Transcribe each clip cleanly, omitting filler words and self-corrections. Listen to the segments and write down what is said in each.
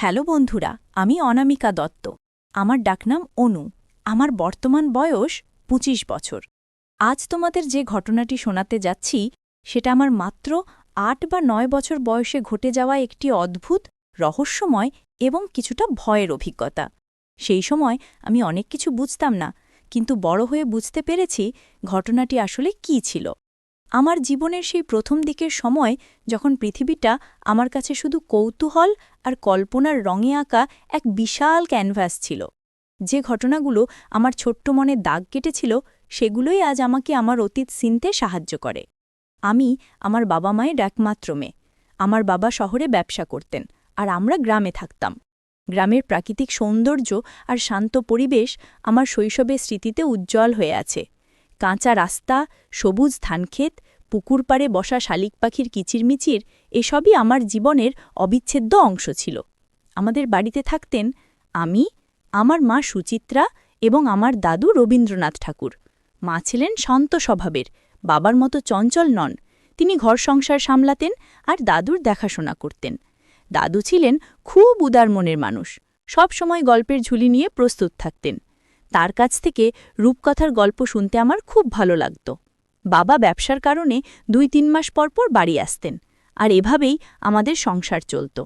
Hello বন্ধুরা, আমি অনামিকা দত্ত। আমার ডাকনাম অনু। আমার বর্তমান বয়স ২৫ বছর। আজ তোমাদের যে ঘটনাটি শোনাতে যাচ্ছি সেটা আমার মাত্র ৮ বা ৯ বছর বয়সে ঘটে যাওয়া একটি অদ্ভুত, রহস্যময় এবং কিছুটা ভয়ের অভিজ্ঞতা। সেই সময় আমি অনেক কিছু বুঝতাম না, কিন্তু বড় হয়ে বুঝতে পেরেছি ঘটনাটি আসলে কী ছিল। আমার জীবনের সেই প্রথম দিকের সময় যখন পৃথিবীটা আমার কাছে শুধু কৌতূহল আর কল্পনার রঙে আঁকা এক বিশাল ক্যানভাস ছিল। যে ঘটনাগুলো আমার ছোট্ট মনে দাগ কেটেছিল সেগুলোই আজ আমাকে আমার অতীত চিনতে সাহায্য করে। আমি আমার বাবা মায়ের একমাত্র মেয়ে। আমার বাবা শহরে ব্যবসা করতেন আর আমরা গ্রামে থাকতাম। গ্রামের প্রাকৃতিক সৌন্দর্য আর শান্ত পরিবেশ আমার শৈশবের স্মৃতিতে উজ্জ্বল হয়ে আছে। কাঁচা রাস্তা, সবুজ ধানক্ষেত, পুকুর পাড়ে বসা শালিক পাখির কিচিরমিচির এসবই আমার জীবনের অবিচ্ছেদ্য অংশ ছিল। আমাদের বাড়িতে থাকতেন আমি, আমার মা সুচিত্রা এবং আমার দাদু রবীন্দ্রনাথ ঠাকুর। মা ছিলেন শান্ত স্বভাবের, বাবার মতো চঞ্চল নন। তিনি ঘর সংসার সামলাতেন আর দাদুর দেখাশোনা করতেন। দাদু ছিলেন খুব উদার মনের মানুষ, সব সময় গল্পের ঝুলি নিয়ে প্রস্তুত থাকতেন। তার কাছ থেকে রূপকথার গল্প শুনতে আমার খুব ভালো লাগত। বাবা ব্যবসার কারণে ২-৩ মাস পরপর বাড়ি আসতেন, আর এভাবেই আমাদের সংসার চলত।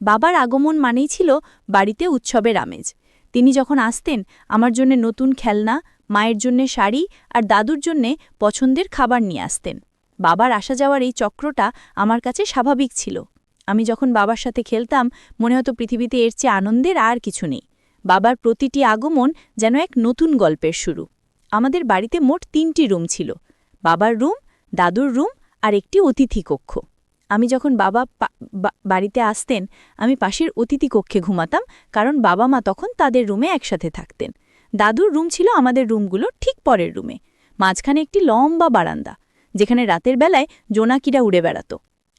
বাবার আগমন মানেই ছিল বাড়িতে উৎসবের আমেজ। তিনি যখন আসতেন আমার জন্য নতুন খেলনা, মায়ের জন্যে শাড়ি আর দাদুর জন্যে পছন্দের খাবার নিয়ে আসতেন। বাবার আসা যাওয়ার এই চক্রটা আমার কাছে স্বাভাবিক ছিল। আমি যখন বাবার সাথে খেলতাম মনে হতো পৃথিবীতে এর চেয়ে আনন্দের আর কিছু নেই। বাবার প্রতিটি আগমন যেন এক নতুন গল্পের শুরু। আমাদের বাড়িতে মোট ৩টি রুম ছিল, বাবার রুম, দাদুর রুম আর একটি অতিথি কক্ষ। আমি যখন বাবা বাড়িতে আসতেন আমি পাশের অতিথি কক্ষে ঘুমাতাম, কারণ বাবা মা তখন তাদের রুমে একসাথে থাকতেন। দাদুর রুম ছিল আমাদের রুমগুলো ঠিক পরের রুমে। মাঝখানে একটি লম্বা বারান্দা, যেখানে রাতের বেলায় জোনাকিরা উড়ে বেড়াত।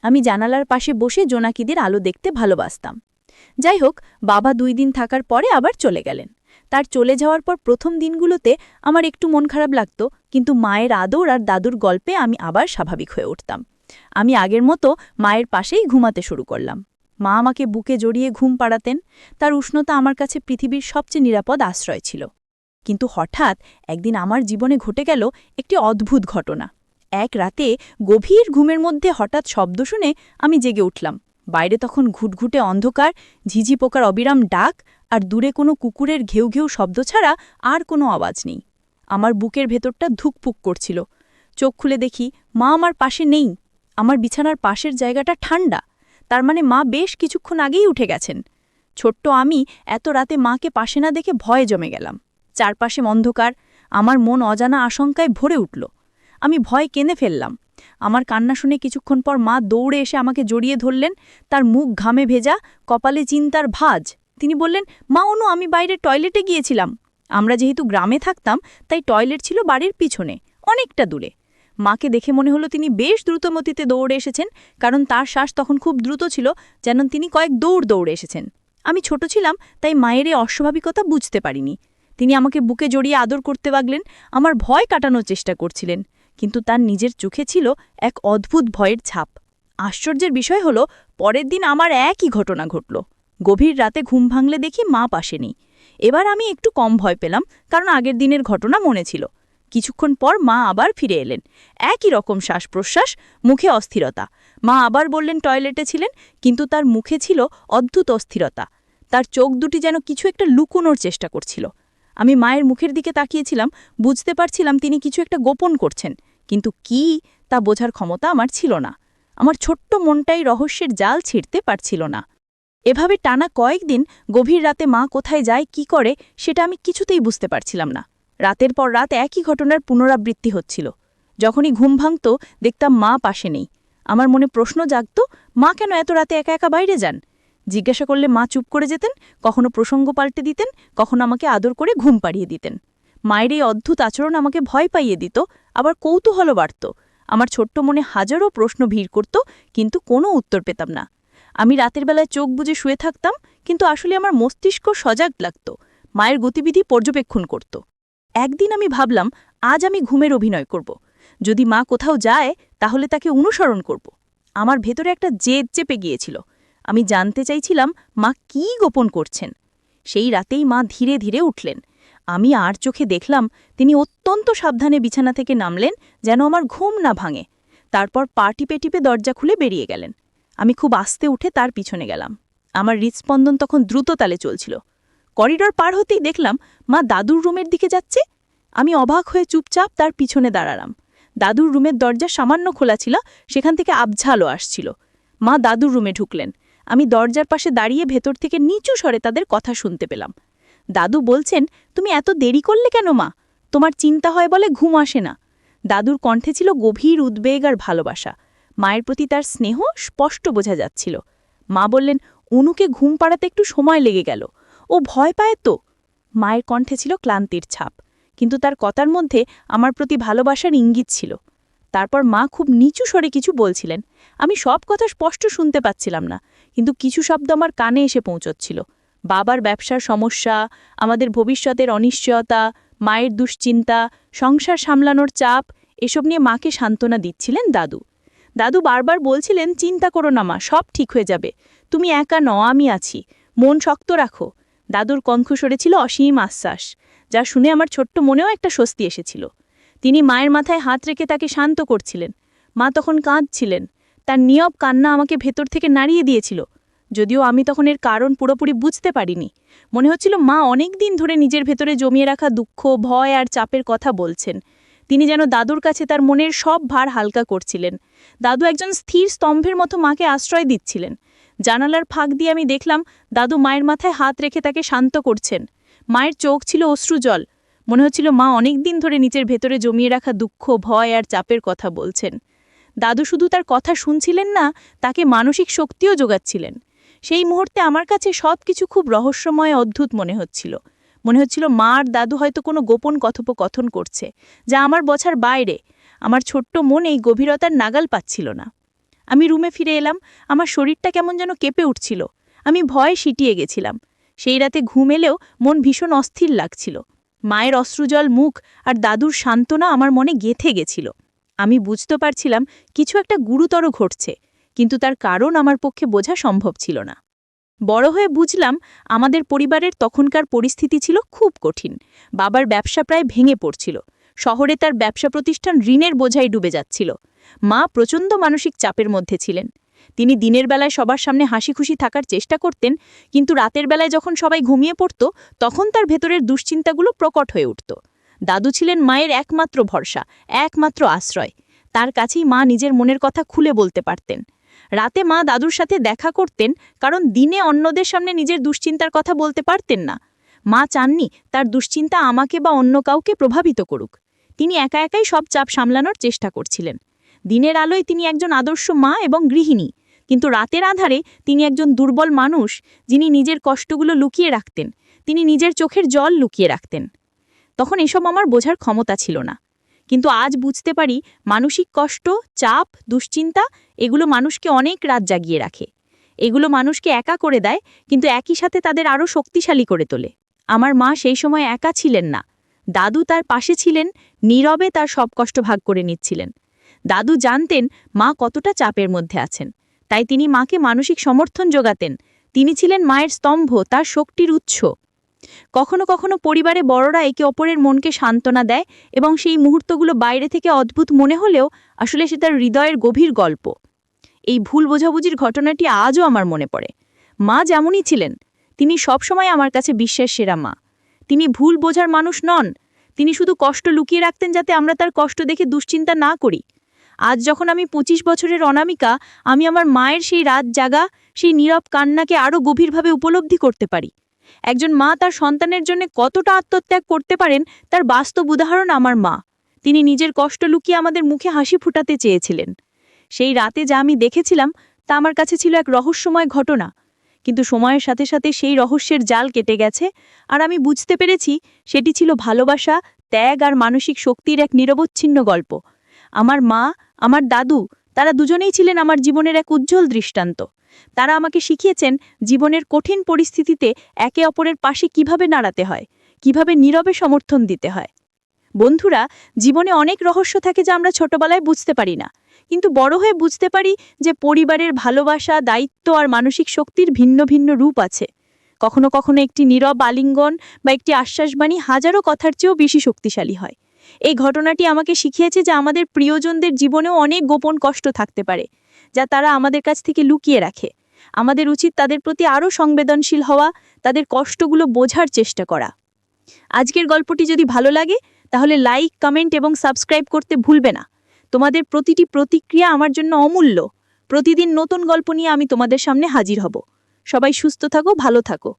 আমি জানালার পাশে বসে জোনাকিদের আলো দেখতে ভালোবাসতাম। যাই হোক, বাবা ২ দিন থাকার পরে আবার চলে গেলেন। তার চলে যাওয়ার পর প্রথম দিনগুলোতে আমার একটু মন খারাপ লাগত, কিন্তু মায়ের আদর আর দাদুর গল্পে আমি আবার স্বাভাবিক হয়ে উঠতাম। আমি আগের মতো মায়ের পাশেই ঘুমাতে শুরু করলাম। মা আমাকে বুকে জড়িয়ে ঘুম পাড়াতেন। তার উষ্ণতা আমার কাছে পৃথিবীর সবচেয়ে নিরাপদ আশ্রয় ছিল। কিন্তু হঠাৎ একদিন আমার জীবনে ঘটে গেল একটি অদ্ভুত ঘটনা। এক রাতে গভীর ঘুমের মধ্যে হঠাৎ শব্দ শুনে আমি জেগে উঠলাম। বাইরে তখন ঘুটঘুটে অন্ধকার, ঝিঝি পোকার অবিরাম ডাক আর দূরে কোনো কুকুরের ঘেউ ঘেউ শব্দ ছাড়া আর কোনো আওয়াজ নেই। আমার বুকের ভেতরটা ধুকপুক করছিল। চোখ খুলে দেখি মা আমার পাশে নেই। আমার বিছানার পাশের জায়গাটা ঠান্ডা, তার মানে মা বেশ কিছুক্ষণ আগেই উঠে গেছেন। ছোট্ট আমি এত রাতে মাকে পাশে না দেখে ভয়ে জমে গেলাম। চারপাশে অন্ধকার, আমার মন অজানা আশঙ্কায় ভরে উঠল। আমি ভয় কেঁদে ফেললাম। আমার কান্না শুনে কিছুক্ষণ পর মা দৌড়ে এসে আমাকে জড়িয়ে ধরলেন। তার মুখ ঘামে ভেজা, কপালে চিন্তার ভাঁজ। তিনি বললেন, মা অনু, আমি বাইরে টয়লেটে গিয়েছিলাম। আমরা যেহেতু গ্রামে থাকতাম তাই টয়লেট ছিল বাড়ির পিছনে, অনেকটা দূরে। মাকে দেখে মনে হলো তিনি বেশ দ্রুতগতিতে দৌড়ে এসেছেন, কারণ তার শ্বাস তখন খুব দ্রুত ছিল, যেন তিনি কয়েক দৌড়ে এসেছেন। আমি ছোট ছিলাম তাই মায়ের এই অস্বাভাবিকতা বুঝতে পারিনি। তিনি আমাকে বুকে জড়িয়ে আদর করতে লাগলেন, আমার ভয় কাটানোর চেষ্টা করছিলেন, কিন্তু তার নিজের চোখে ছিল এক অদ্ভুত ভয়ের ছাপ। আশ্চর্যের বিষয় হলো পরের দিন আমার একই ঘটনা ঘটল। গভীর রাতে ঘুম ভাঙলে দেখি মা পাশে নেই। এবার আমি একটু কম ভয় পেলাম, কারণ আগের দিনের ঘটনা মনে ছিল। কিছুক্ষণ পর মা আবার ফিরে এলেন। একই রকম শ্বাস প্রশ্বাস, মুখে অস্থিরতা। মা আবার বললেন টয়লেটে ছিলেন, কিন্তু তার মুখে ছিল অদ্ভুত অস্থিরতা। তার চোখ দুটি যেন কিছু একটা লুকোনোর চেষ্টা করছিল। আমি মায়ের মুখের দিকে তাকিয়েছিলাম, বুঝতে পারছিলাম তিনি কিছু একটা গোপন করছেন, কিন্তু কি তা বোঝার ক্ষমতা আমার ছিল না। আমার ছোট্ট মনটাই রহস্যের জাল ছিঁড়তে পারছিল না। এভাবে টানা কয়েকদিন গভীর রাতে মা কোথায় যায়, কি করে, সেটা আমি কিছুতেই বুঝতে পারছিলাম না। রাতের পর রাত একই ঘটনার পুনরাবৃত্তি হচ্ছিল। যখনই ঘুম ভাঙত দেখতাম মা পাশে নেই। আমার মনে প্রশ্ন জাগত, মা কেন এত রাতে একা একা বাইরে যান? জিজ্ঞাসা করলে মা চুপ করে যেতেন, কখনো প্রসঙ্গ পাল্টে দিতেন, কখনো আমাকে আদর করে ঘুম পাড়িয়ে দিতেন। মায়ের এই অদ্ভুত আচরণ আমাকে ভয় পাইয়ে দিত, আবার কৌতূহলও বাড়ত। আমার ছোট্ট মনে হাজারো প্রশ্ন ভিড় করত, কিন্তু কোনো উত্তর পেতাম না। আমি রাতের বেলায় চোখ বুজে শুয়ে থাকতাম, কিন্তু আসলে আমার মস্তিষ্ক সজাগ লাগত, মায়ের গতিবিধি পর্যবেক্ষণ করত। একদিন আমি ভাবলাম, আজ আমি ঘুমের অভিনয় করব। যদি মা কোথাও যায় তাহলে তাকে অনুসরণ করব। আমার ভেতরে একটা জেদ চেপে গিয়েছিল। আমি জানতে চাইছিলাম মা কী গোপন করছেন। সেই রাতেই মা ধীরে ধীরে উঠলেন। আমি আর চোখে দেখলাম তিনি অত্যন্ত সাবধানে বিছানা থেকে নামলেন, যেন আমার ঘুম না ভাঙে। তারপর পা টিপে টিপে দরজা খুলে বেরিয়ে গেলেন। আমি খুব আস্তে উঠে তার পিছনে গেলাম। আমার হৃৎস্পন্দন তখন দ্রুত তালে চলছিল। করিডর পার হতেই দেখলাম মা দাদুর রুমের দিকে যাচ্ছে। আমি অবাক হয়ে চুপচাপ তার পিছনে দাঁড়ালাম। দাদুর রুমের দরজা সামান্য খোলা ছিল, সেখান থেকে আবঝা আলো আসছিল। মা দাদুর রুমে ঢুকলেন। আমি দরজার পাশে দাঁড়িয়ে ভেতর থেকে নিচু স্বরে তাদের কথা শুনতে পেলাম। দাদু বলছেন, তুমি এত দেরি করলে কেন মা? তোমার চিন্তা হয় বলে ঘুম আসে না। দাদুর কণ্ঠে ছিল গভীর উদ্বেগ আর ভালোবাসা। মায়ের প্রতি তার স্নেহ স্পষ্ট বোঝা যাচ্ছিল। মা বললেন, অনুকে ঘুম পাড়াতে একটু সময় লেগে গেল, ও ভয় পায় তো। মায়ের কণ্ঠে ছিল ক্লান্তির ছাপ, কিন্তু তার কথার মধ্যে আমার প্রতি ভালোবাসার ইঙ্গিত ছিল। তারপর মা খুব নিচু স্বরে কিছু বলছিলেন। আমি সব কথা স্পষ্ট শুনতে পাচ্ছিলাম না, কিন্তু কিছু শব্দ আমার কানে এসে পৌঁছচ্ছিল। বাবার ব্যবসার সমস্যা, আমাদের ভবিষ্যতের অনিশ্চয়তা, মায়ের দুশ্চিন্তা, সংসার সামলানোর চাপ, এসব নিয়ে মাকে সান্ত্বনা দিচ্ছিলেন দাদু। দাদু বারবার বলছিলেন, চিন্তা করো না মা, সব ঠিক হয়ে যাবে। তুমি একা নও, আমি আছি, মন শক্ত রাখো। দাদুর কণ্ঠস্বরে ছিল অসীম আশ্বাস, যা শুনে আমার ছোট্ট মনেও একটা স্বস্তি এসেছিল। তিনি মায়ের মাথায় হাত রেখে তাকে শান্ত করছিলেন। মা তখন কাঁদছিলেন। তার নীরব কান্না আমাকে ভেতর থেকে নাড়িয়ে দিয়েছিল, যদিও আমি তখন এর কারণ পুরোপুরি বুঝতে পারিনি। মনে হচ্ছিল মা অনেক দিন ধরে নিজের ভেতরে জমিয়ে রাখা দুঃখ, ভয় আর চাপের কথা বলছেন। তিনি যেন দাদুর কাছে তার মনের সব ভার হালকা করছিলেন। দাদু একজন স্থির স্তম্ভের মতো মাকে আশ্রয় দিচ্ছিলেন। জানালার ফাঁক দিয়ে আমি দেখলাম দাদু মায়ের মাথায় হাত রেখে তাকে শান্ত করছেন। মায়ের চোখ ছিল অশ্রুজল। মনে হচ্ছিল মা অনেক দিন ধরে নিজের ভেতরে জমিয়ে রাখা দুঃখ, ভয় আর চাপের কথা বলছেন। দাদু শুধু তার কথা শুনছিলেন না, তাকে মানসিক শক্তিও যোগাচ্ছিলেন। সেই মুহূর্তে আমার কাছে সবকিছু খুব রহস্যময়, অদ্ভুত মনে হচ্ছিল। মনে হচ্ছিল মা আর দাদু হয়তো কোনো গোপন কথোপকথন করছে, যা আমার বোঝার বাইরে। আমার ছোট্ট মন এই গভীরতার নাগাল পাচ্ছিল না। আমি রুমে ফিরে এলাম। আমার শরীরটা কেমন যেন কেঁপে উঠছিল। আমি ভয়ে সিটিয়ে গেছিলাম। সেই রাতে ঘুম এলেও মন ভীষণ অস্থির লাগছিল। মায়ের অশ্রুজল মুখ আর দাদুর সান্ত্বনা আমার মনে গেঁথে গেছিল। আমি বুঝতে পারছিলাম কিছু একটা গুরুতর ঘটছে, কিন্তু তার কারণ আমার পক্ষে বোঝা সম্ভব ছিল না। বড় হয়ে বুঝলাম আমাদের পরিবারের তখনকার পরিস্থিতি ছিল খুব কঠিন। বাবার ব্যবসা প্রায় ভেঙে পড়ছিল। শহরে তার ব্যবসা প্রতিষ্ঠান ঋণের বোঝায় ডুবে যাচ্ছিল। মা প্রচণ্ড মানসিক চাপের মধ্যে ছিলেন। তিনি দিনের বেলায় সবার সামনে হাসি খুশি থাকার চেষ্টা করতেন, কিন্তু রাতের বেলায় যখন সবাই ঘুমিয়ে পড়ত, তখন তার ভেতরের দুশ্চিন্তাগুলো প্রকট হয়ে উঠত। দাদু ছিলেন মায়ের একমাত্র ভরসা, একমাত্র আশ্রয়। তার কাছেই মা নিজের মনের কথা খুলে বলতে পারতেন। রাতে মা দাদুর সাথে দেখা করতেন, কারণ দিনে অন্যদের সামনে নিজের দুশ্চিন্তার কথা বলতে পারতেন না। মা চাননি তার দুশ্চিন্তা আমাকে বা অন্য কাউকে প্রভাবিত করুক। তিনি একা একাই সব চাপ সামলানোর চেষ্টা করছিলেন। দিনের আলোয় তিনি একজন আদর্শ মা এবং গৃহিণী, কিন্তু রাতের আধারে তিনি একজন দুর্বল মানুষ, যিনি নিজের কষ্টগুলো লুকিয়ে রাখতেন। তিনি নিজের চোখের জল লুকিয়ে রাখতেন। তখন এসব আমার বোঝার ক্ষমতা ছিল না, কিন্তু আজ বুঝতে পারি মানসিক কষ্ট, চাপ, দুশ্চিন্তা এগুলো মানুষকে অনেক রাত জাগিয়ে রাখে। এগুলো মানুষকে একা করে দেয়, কিন্তু একই সাথে তাদের আরও শক্তিশালী করে তোলে। আমার মা সেই সময় একা ছিলেন না। দাদু তার পাশে ছিলেন, নীরবে তার সব কষ্ট ভাগ করে নিচ্ছিলেন। দাদু জানতেন মা কতটা চাপের মধ্যে আছেন, তাই তিনি মাকে মানসিক সমর্থন যোগাতেন। তিনি ছিলেন মায়ের স্তম্ভ, তার শক্তির উৎস। কখনো কখনো পরিবারে বড়রা একে অপরের মনকে সান্ত্বনা দেয়, এবং সেই মুহূর্তগুলো বাইরে থেকে অদ্ভুত মনে হলেও আসলে সে তার হৃদয়ের গভীর গল্প। এই ভুল বোঝাবুঝির ঘটনাটি আজও আমার মনে পড়ে। মা যেমনই ছিলেন, তিনি সবসময় আমার কাছে বিশ্বের সেরা মা। তিনি ভুল বোঝার মানুষ নন। তিনি শুধু কষ্ট লুকিয়ে রাখতেন, যাতে আমরা তার কষ্ট দেখে দুশ্চিন্তা না করি। আজ যখন আমি 25 বছরের অনামিকা, আমি আমার মায়ের সেই রাত জাগা, সেই নীরব কান্নাকে আরও গভীরভাবে উপলব্ধি করতে পারি। একজন মা তার সন্তানের জন্য কতটা আত্মত্যাগ করতে পারেন, তার বাস্তব উদাহরণ আমার মা। তিনি নিজের কষ্ট লুকিয়ে আমাদের মুখে হাসি ফুটাতে চেয়েছিলেন। সেই রাতে যা আমি দেখেছিলাম তা আমার কাছে ছিল এক রহস্যময় ঘটনা, কিন্তু সময়ের সাথে সাথে সেই রহস্যের জাল কেটে গেছে, আর আমি বুঝতে পেরেছি সেটি ছিল ভালোবাসা, ত্যাগ আর মানসিক শক্তির এক নিরবচ্ছিন্ন গল্প। আমার মা, আমার দাদু, তারা দুজনেই ছিলেন আমার জীবনের এক উজ্জ্বল দৃষ্টান্ত। তারা আমাকে শিখিয়েছেন জীবনের কঠিন পরিস্থিতিতে একে অপরের পাশে কিভাবে দাঁড়াতে হয়, কিভাবে নীরবে সমর্থন দিতে হয়। বন্ধুরা, জীবনে অনেক রহস্য থাকে যা আমরা ছোটবেলায় বুঝতে পারি না, কিন্তু বড় হয়ে বুঝতে পারি যে পরিবারের ভালোবাসা, দায়িত্ব আর মানসিক শক্তির ভিন্ন ভিন্ন রূপ আছে। কখনো কখনো একটি নীরব আলিঙ্গন বা একটি আশ্বাসবাণী হাজারো কথার চেয়েও বেশি শক্তিশালী হয়। এই ঘটনাটি আমাকে শিখিয়েছে যে আমাদের প্রিয়জনদের জীবনেও অনেক গোপন কষ্ট থাকতে পারে, যা তারা আমাদের কাছ থেকে লুকিয়ে রাখে। আমাদের উচিত তাদের প্রতি আরও সংবেদনশীল হওয়া, তাদের কষ্টগুলো বোঝার চেষ্টা করা। আজকের গল্পটি যদি ভালো লাগে তাহলে লাইক, কমেন্ট এবং সাবস্ক্রাইব করতে ভুলবে না। তোমাদের প্রতিটি প্রতিক্রিয়া আমার জন্য অমূল্য। প্রতিদিন নতুন গল্প নিয়ে আমি তোমাদের সামনে হাজির হব। সবাই সুস্থ থাকো, ভালো থাকো।